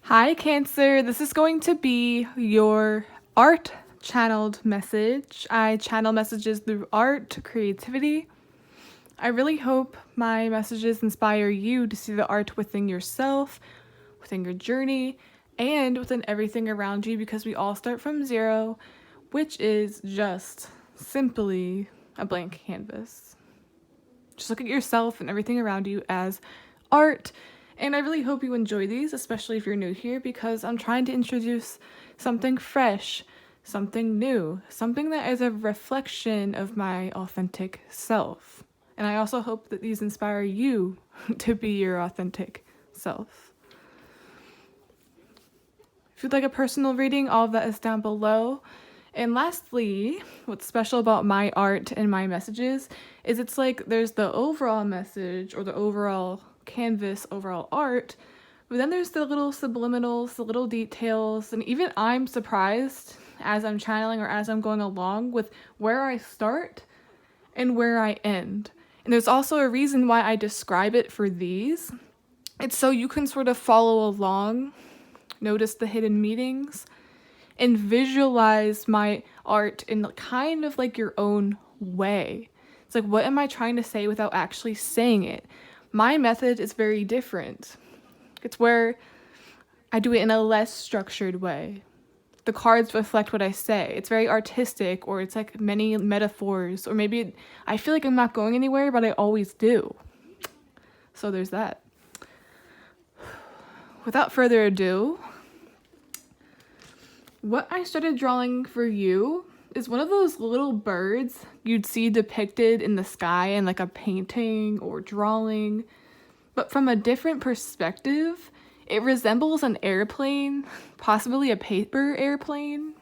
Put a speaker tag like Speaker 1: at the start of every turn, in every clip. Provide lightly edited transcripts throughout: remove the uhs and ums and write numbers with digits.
Speaker 1: Hi Cancer, this is going to be your art channeled message. I channel messages through art, creativity. I really hope my messages inspire you to see the art within yourself, within your journey, and within everything around you, because we all start from zero, which is just simply a blank canvas. Just look at yourself and everything around you as art. And I really hope you enjoy these, especially if you're new here, because I'm trying to introduce something fresh, something new, something that is a reflection of my authentic self. And I also hope that these inspire you to be your authentic self. If you'd like a personal reading, all of that is down below. And lastly, what's special about my art and my messages is it's like there's the overall message or the overall canvas, overall art, but then there's the little subliminals, the little details, and even I'm surprised as I'm channeling or as I'm going along with where I start and where I end. And there's also a reason why I describe it for these. It's so you can sort of follow along, notice the hidden meanings, and visualize my art in kind of like your own way. It's like, what am I trying to say without actually saying it? My method is very different. It's where I do it in a less structured way. The cards reflect what I say. It's very artistic, or it's like many metaphors, or maybe I feel like I'm not going anywhere, but I always do. So there's that. Without further ado, what I started drawing for you is one of those little birds you'd see depicted in the sky in like a painting or drawing, but from a different perspective. It resembles an airplane, possibly a paper airplane.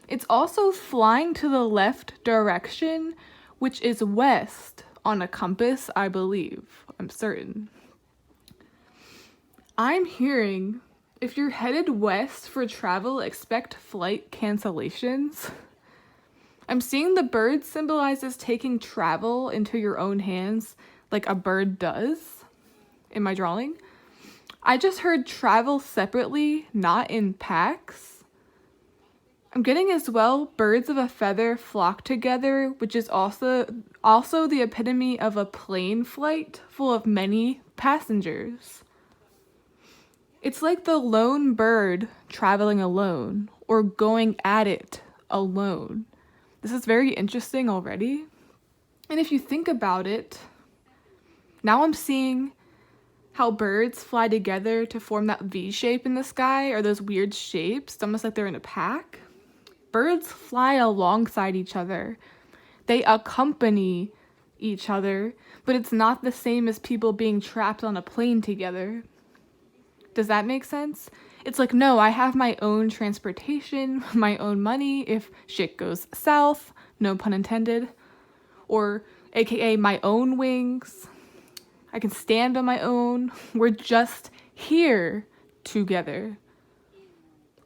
Speaker 1: It's also flying to the left direction, which is west on a compass, I believe. I'm certain. I'm hearing, if you're headed west for travel, expect flight cancellations. I'm seeing the bird symbolizes taking travel into your own hands like a bird does in my drawing. I just heard travel separately, not in packs. I'm getting as well birds of a feather flock together, which is also the epitome of a plane flight full of many passengers. It's like the lone bird traveling alone, or going at it alone. This is very interesting already. And if you think about it, now I'm seeing how birds fly together to form that V shape in the sky, or those weird shapes. It's almost like they're in a pack. Birds fly alongside each other. They accompany each other, but it's not the same as people being trapped on a plane together. Does that make sense? It's like, no, I have my own transportation, my own money if shit goes south, no pun intended, or aka my own wings. I can stand on my own. We're just here together.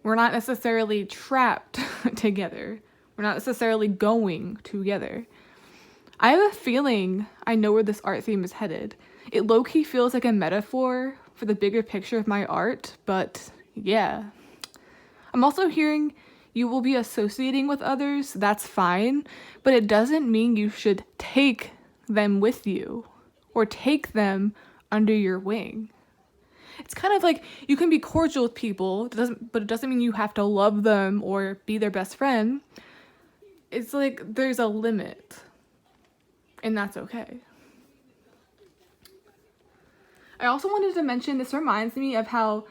Speaker 1: We're not necessarily trapped together. We're not necessarily going together. I have a feeling I know where this art theme is headed. It low-key feels like a metaphor for the bigger picture of my art, but yeah. I'm also hearing you will be associating with others. That's fine, but it doesn't mean you should take them with you or take them under your wing. It's kind of like you can be cordial with people, but it doesn't mean you have to love them or be their best friend. It's like there's a limit, and that's okay. I also wanted to mention, this reminds me of how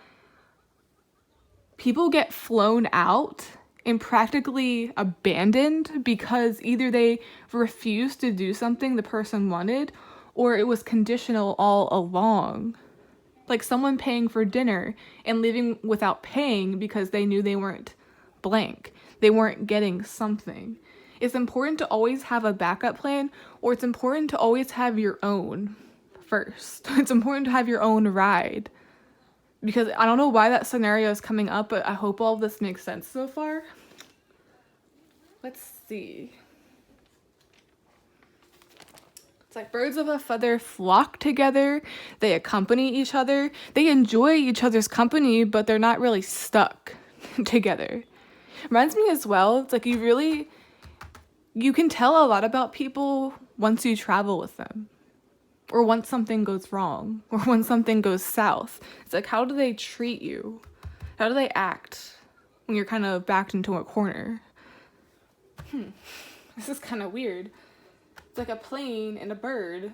Speaker 1: people get flown out and practically abandoned because either they refused to do something the person wanted, or it was conditional all along. Like someone paying for dinner and leaving without paying because they knew they weren't blank. They weren't getting something. It's important to always have a backup plan, or it's important to always have your own first. It's important to have your own ride. Because I don't know why that scenario is coming up, but I hope all of this makes sense so far. Let's see. It's like birds of a feather flock together. They accompany each other. They enjoy each other's company, but they're not really stuck together. Reminds me as well, it's like you can tell a lot about people once you travel with them. Or once something goes wrong. Or when something goes south. It's like, how do they treat you? How do they act when you're kind of backed into a corner? This is kind of weird. It's like a plane and a bird.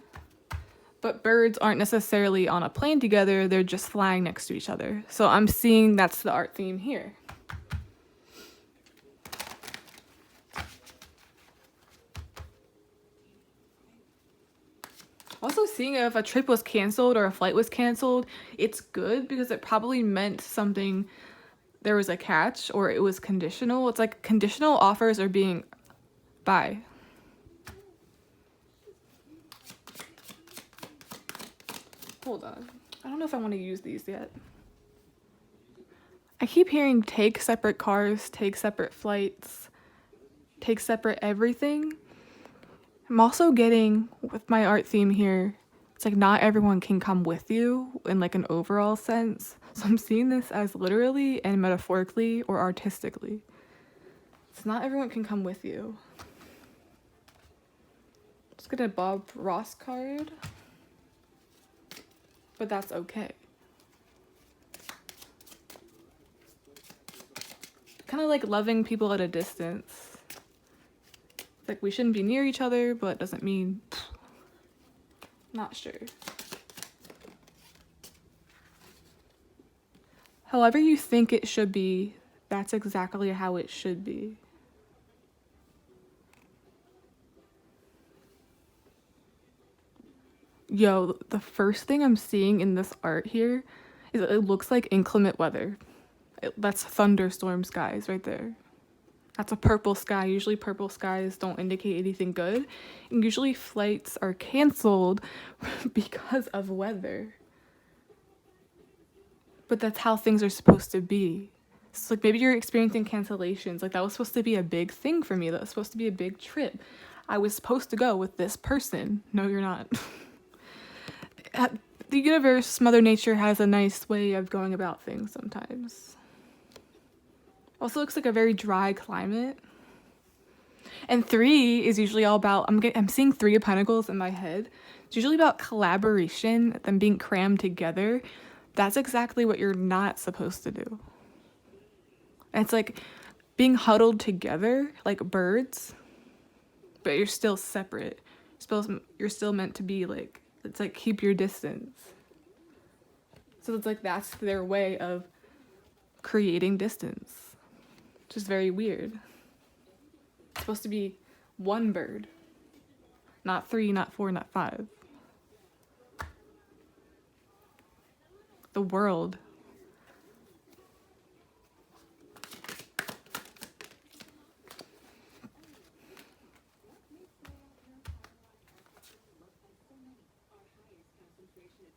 Speaker 1: But birds aren't necessarily on a plane together. They're just flying next to each other. So I'm seeing that's the art theme here. Also seeing if a trip was canceled or a flight was canceled, it's good because it probably meant something, there was a catch or it was conditional. It's like conditional offers are being, bye. Hold on. I don't know if I want to use these yet. I keep hearing take separate cars, take separate flights, take separate everything. I'm also getting, with my art theme here, it's like not everyone can come with you in like an overall sense. So I'm seeing this as literally and metaphorically or artistically. It's not everyone can come with you. Just get a Bob Ross card. But that's okay. Kind of like loving people at a distance. Like we shouldn't be near each other, but it doesn't mean, not sure. However you think it should be, that's exactly how it should be. Yo, the first thing I'm seeing in this art here is it looks like inclement weather. That's thunderstorm skies right there. That's a purple sky. Usually purple skies don't indicate anything good. And usually flights are canceled because of weather. But that's how things are supposed to be. So like maybe you're experiencing cancellations. Like that was supposed to be a big thing for me. That was supposed to be a big trip. I was supposed to go with this person. No, you're not. The universe, Mother Nature, has a nice way of going about things sometimes. Also looks like a very dry climate. And 3 is usually all about, I'm seeing 3 of Pentacles in my head. It's usually about collaboration, them being crammed together. That's exactly what you're not supposed to do. And it's like being huddled together like birds, but you're still separate. You're still meant to be like, it's like keep your distance. So it's like that's their way of creating distance. Which is very weird. It's supposed to be one bird. Not 3, not 4, not 5. The world.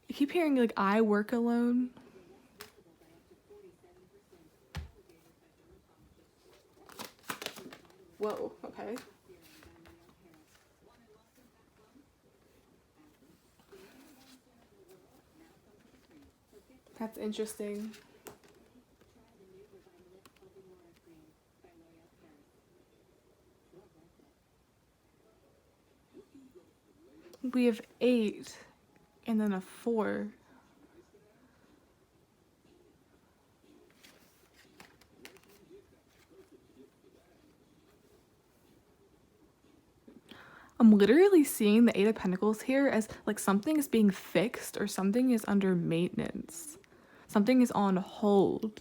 Speaker 1: I keep hearing like I work alone. Whoa, okay. That's interesting. We have 8 and then a 4. I'm literally seeing the 8 of Pentacles here as like something is being fixed or something is under maintenance. Something is on hold.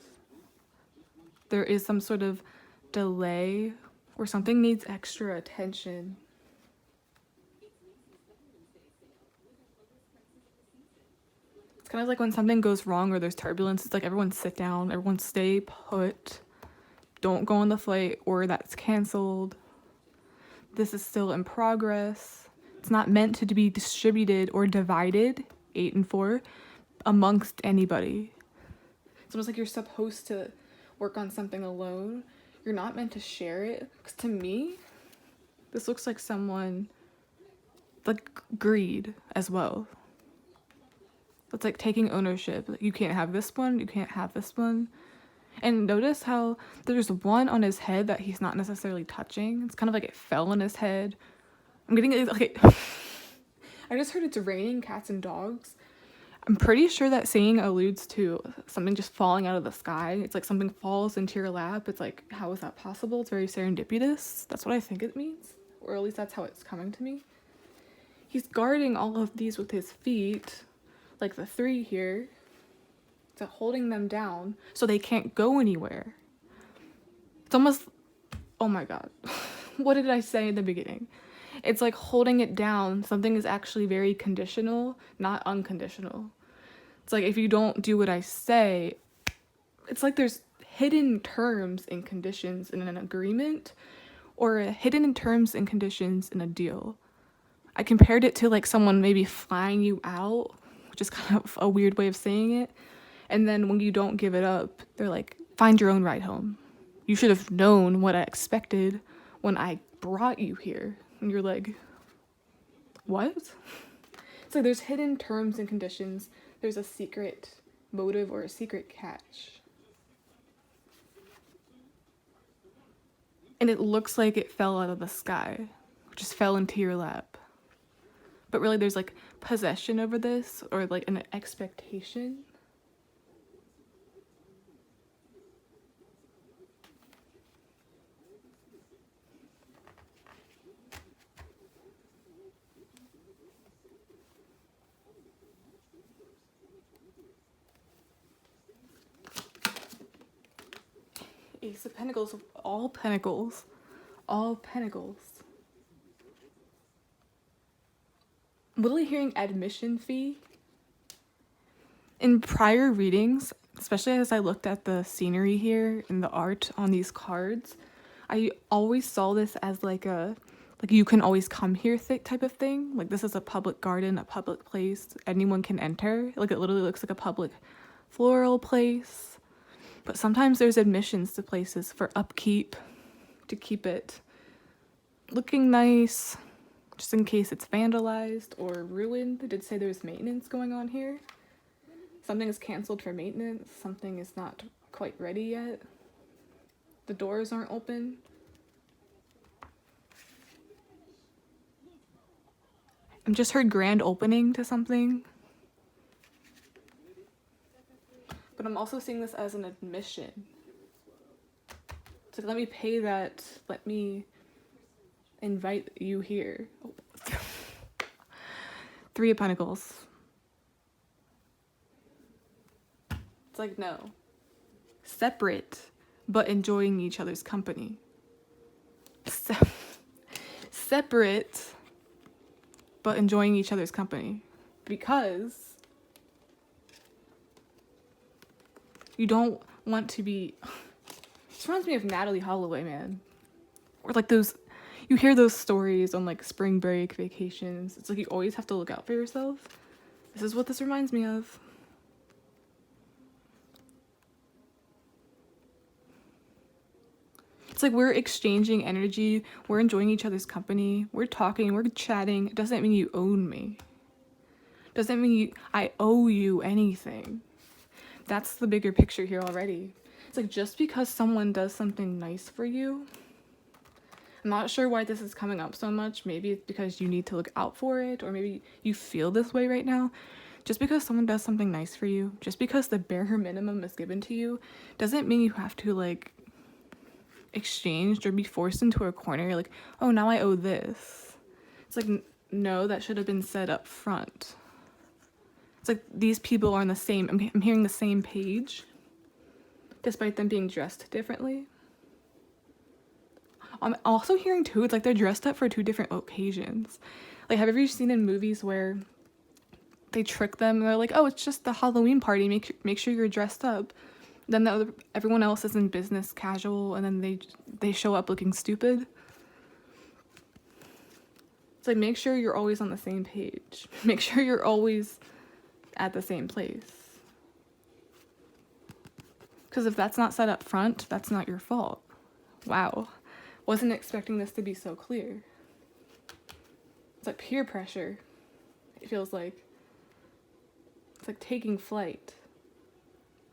Speaker 1: There is some sort of delay or something needs extra attention. It's kind of like when something goes wrong or there's turbulence, it's like everyone sit down, everyone stay put, don't go on the flight or that's canceled. This is still in progress. It's not meant to be distributed or divided, 8 and 4, amongst anybody. It's almost like you're supposed to work on something alone. You're not meant to share it. Because to me, this looks like someone like greed as well. It's like taking ownership. Like, you can't have this one, you can't have this one. And notice how there's one on his head that he's not necessarily touching. It's kind of like it fell on his head. I'm getting it. Okay. I just heard it's raining cats and dogs. I'm pretty sure that saying alludes to something just falling out of the sky. It's like something falls into your lap. It's like, how is that possible? It's very serendipitous. That's what I think it means. Or at least that's how it's coming to me. He's guarding all of these with his feet, like the 3 here. So holding them down so they can't go anywhere. It's almost, oh my god. What did I say in the beginning? It's like holding it down. Something is actually very conditional, not unconditional. It's like if you don't do what I say, it's like there's hidden terms and conditions in an agreement, or hidden terms and conditions in a deal. I compared it to like someone maybe flying you out, which is kind of a weird way of saying it. And then when you don't give it up, they're like, find your own ride home. You should have known what I expected when I brought you here. And you're like, what? So there's hidden terms and conditions. There's a secret motive or a secret catch. And it looks like it fell out of the sky, just fell into your lap. But really there's like possession over this, or like an expectation. Ace of Pentacles, all pentacles, all pentacles. I'm literally hearing admission fee. In prior readings, especially as I looked at the scenery here and the art on these cards, I always saw this as like a, like you can always come here type of thing. Like this is a public garden, a public place, anyone can enter. Like it literally looks like a public floral place. But sometimes there's admissions to places for upkeep, to keep it looking nice, just in case it's vandalized or ruined. They did say there's maintenance going on here. Something is canceled for maintenance, something is not quite ready yet. The doors aren't open. I just heard grand opening to something. But I'm also seeing this as an admission. So let me pay that, let me invite you here. Oh. 3 of Pentacles. It's like, no. Separate, but enjoying each other's company. Separate, but enjoying each other's company. Because you don't want to be... This reminds me of Natalie Holloway, man. Or like those... You hear those stories on like spring break vacations. It's like you always have to look out for yourself. This is what this reminds me of. It's like we're exchanging energy. We're enjoying each other's company. We're talking. We're chatting. It doesn't mean you own me. Doesn't mean I owe you anything. That's the bigger picture here already. It's like just because someone does something nice for you, I'm not sure why this is coming up so much. Maybe it's because you need to look out for it, or maybe you feel this way right now. Just because someone does something nice for you, just because the bare minimum is given to you, doesn't mean you have to like exchange or be forced into a corner. Like, oh, now I owe this. It's like, no, that should have been said up front. It's like these people are on the same, I'm hearing the same page, despite them being dressed differently. I'm also hearing too, it's like they're dressed up for 2 different occasions. Like, have you ever seen in movies where they trick them and they're like, oh, it's just the Halloween party, make sure you're dressed up. Then everyone else is in business casual, and then they show up looking stupid. It's like, make sure you're always on the same page. Make sure you're always at the same place. Because if that's not set up front, that's not your fault. Wow. Wasn't expecting this to be so clear. It's like peer pressure. It feels like. It's like taking flight.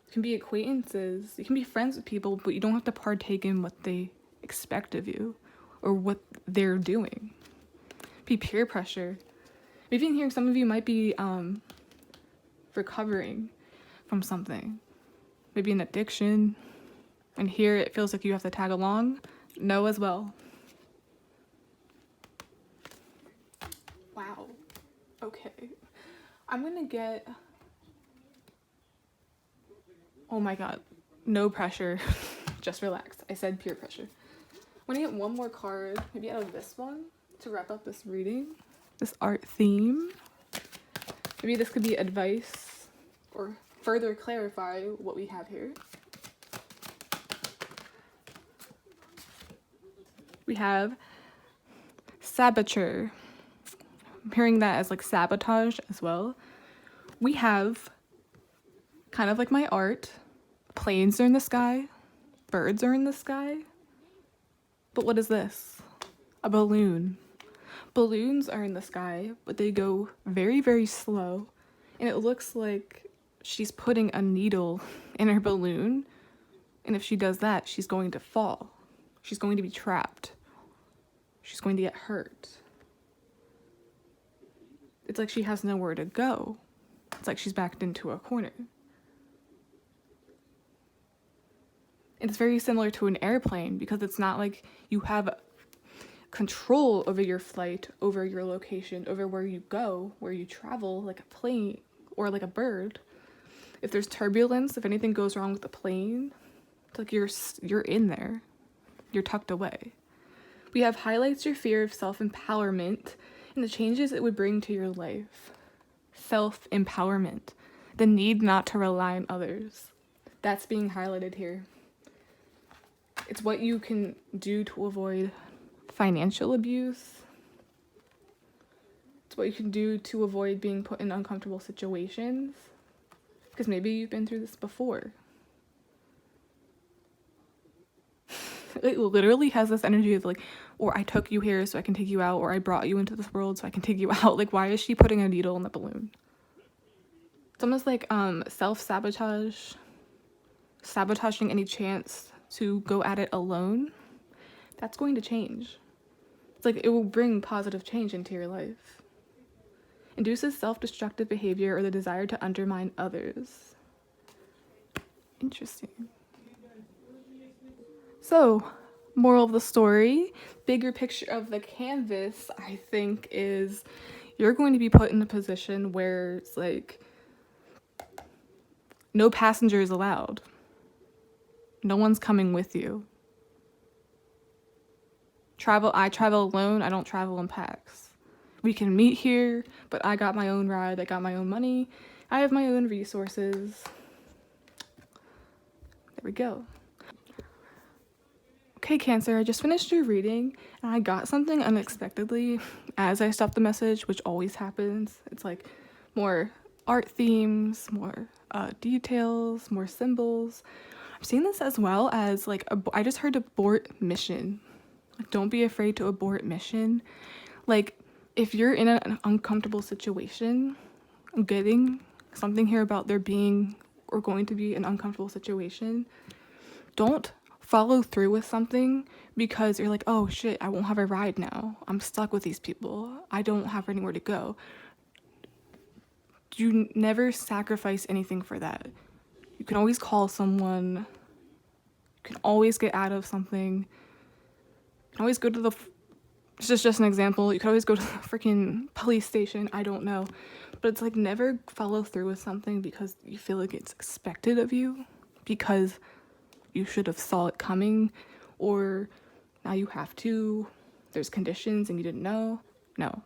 Speaker 1: It can be acquaintances. You can be friends with people, but you don't have to partake in what they expect of you or what they're doing. Be peer pressure. Maybe in here, some of you might be recovering from something. Maybe an addiction. And here it feels like you have to tag along. No as well. Wow. Okay. I'm gonna get... Oh my god. No pressure. Just relax. I said peer pressure. I'm gonna get one more card, maybe out of this one, to wrap up this reading. This art theme. Maybe this could be advice or further clarify what we have here. We have saboteur. I'm hearing that as like sabotage as well. We have kind of like my art. Planes are in the sky. Birds are in the sky. But what is this? A balloon. Balloons are in the sky, but they go very, very slow. And it looks like she's putting a needle in her balloon. And if she does that, she's going to fall. She's going to be trapped. She's going to get hurt. It's like she has nowhere to go. It's like she's backed into a corner. It's very similar to an airplane because it's not like you have control over your flight, over your location, over where you go, where you travel, like a plane or like a bird. If there's turbulence, if anything goes wrong with the plane, it's like you're in there. You're tucked away. We have highlights your fear of self-empowerment and the changes it would bring to your life. Self-empowerment. The need not to rely on others. That's being highlighted here. It's what you can do to avoid financial abuse. It's what you can do to avoid being put in uncomfortable situations. Because maybe you've been through this before. It literally has this energy of like, or I took you here so I can take you out, or I brought you into this world so I can take you out. Like, why is she putting a needle in the balloon? It's almost like self-sabotage, sabotaging any chance to go at it alone. That's going to change. It's like it will bring positive change into your life. Induces self-destructive behavior or the desire to undermine others. Interesting. So, moral of the story, bigger picture of the canvas, I think, is you're going to be put in a position where it's like no passengers allowed. No one's coming with you. I travel alone. I don't travel in packs. We can meet here, but I got my own ride. I got my own money. I have my own resources. There we go. Okay, Cancer, I just finished your reading, and I got something unexpectedly as I stopped the message, which always happens. It's like more art themes, more details, more symbols. I'm seeing this as well as like, I just heard abort mission. Like, don't be afraid to abort mission. Like, if you're in an uncomfortable situation, I'm getting something here about there being or going to be an uncomfortable situation. Don't follow through with something because you're like, oh shit, I won't have a ride now. I'm stuck with these people. I don't have anywhere to go. You never sacrifice anything for that. You can always call someone. You can always get out of something. You can always go to the... It's just an example. You could always go to the freaking police station. I don't know. But it's like never follow through with something because you feel like it's expected of you. Because you should have saw it coming. Or now you have to. There's conditions and you didn't know. No.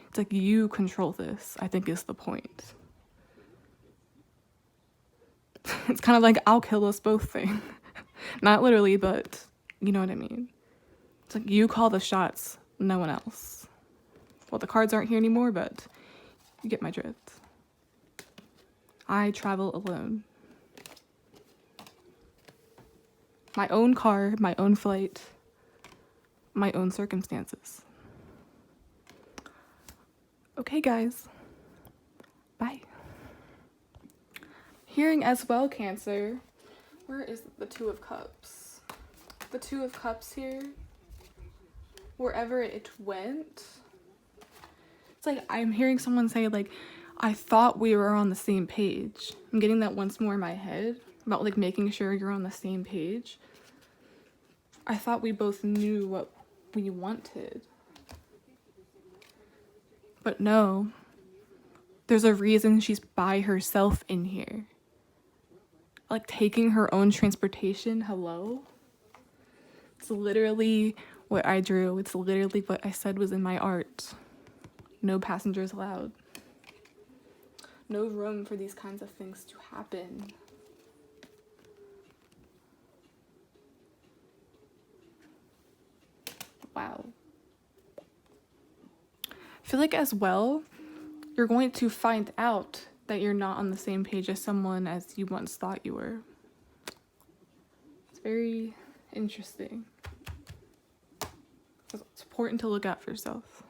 Speaker 1: It's like you control this, I think is the point. It's kind of like I'll kill us both thing. Not literally, but you know what I mean. It's like you call the shots, no one else. Well, the cards aren't here anymore, but you get my drift. I travel alone. My own car, my own flight, my own circumstances. Okay, guys. Bye. Hearing as well, Cancer. Where is the Two of Cups? The Two of Cups here. Wherever it went. It's like I'm hearing someone say, like, I thought we were on the same page. I'm getting that once more in my head about, like, making sure you're on the same page. I thought we both knew what we wanted. But no. There's a reason she's by herself in here. Like, taking her own transportation. Hello? It's literally what I drew. It's literally what I said was in my art. No passengers allowed. No room for these kinds of things to happen. Wow. I feel like as well, you're going to find out that you're not on the same page as someone as you once thought you were. It's very interesting. It's important to look out for yourself.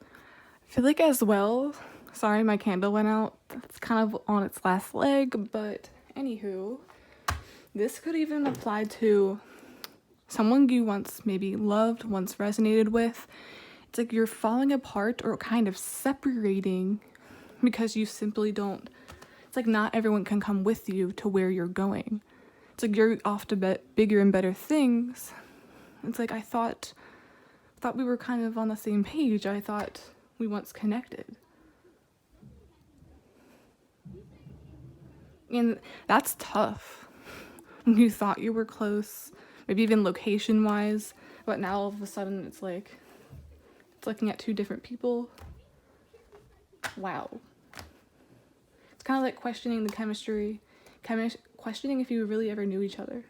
Speaker 1: I feel like as well, sorry my candle went out. It's kind of on its last leg, but anywho, this could even apply to someone you once maybe loved, once resonated with. It's like you're falling apart or kind of separating because you simply don't. It's like not everyone can come with you to where you're going. It's like you're off to bigger and better things. It's like I thought we were kind of on the same page. I thought we once connected. And that's tough. When you thought you were close, maybe even location-wise, but now all of a sudden it's like it's looking at two different people. Wow. It's kind of like questioning the chemistry, questioning if you really ever knew each other.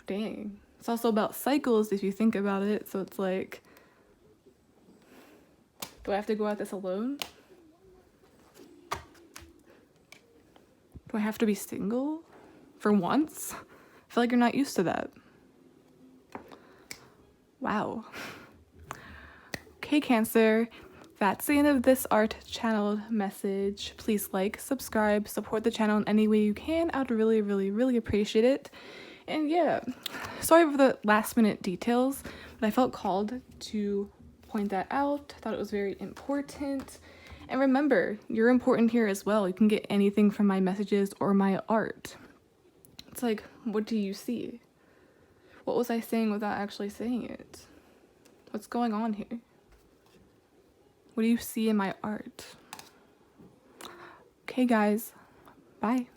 Speaker 1: Dang. It's also about cycles if you think about it, so it's like, do I have to go at this alone? Do I have to be single for once? I feel like you're not used to that. Wow. Okay, Cancer. That's the end of this art channel message. Please like, subscribe, support the channel in any way you can. I would really, really, really appreciate it. And yeah, sorry for the last minute details, but I felt called to point that out. I thought it was very important. And remember, you're important here as well. You can get anything from my messages or my art. It's like, what do you see? What was I saying without actually saying it? What's going on here? What do you see in my art? Okay, guys. Bye.